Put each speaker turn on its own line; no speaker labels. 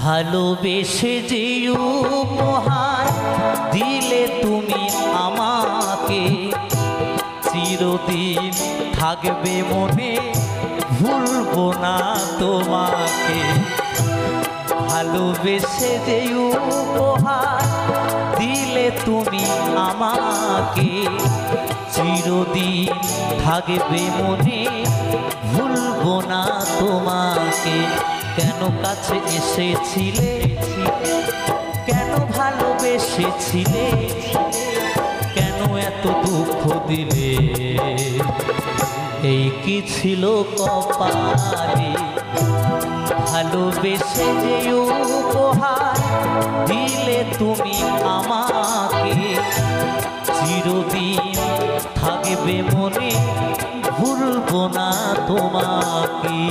ভালোবেসে যে উপহার দিলে তুমি আমাকে, চিরদিন থাকবে মনে, ভুলবো না তোমাকে। ভালোবেসে যে উপহার দিলে তুমি আমাকে, চিরদিন থাকবে মনে, ভুলবো না তোমাকে। কেন কাছে এসেছিলে, কেন ভালোবেসেছিলে, কেন এত দুঃখ দিলে? এই কি ছিল কপালে? ভালোবেসে যে উপহার দিলে তুমি আমাকে, চিরদিন থাকবে মনে, ভুলবো না তোমাকে।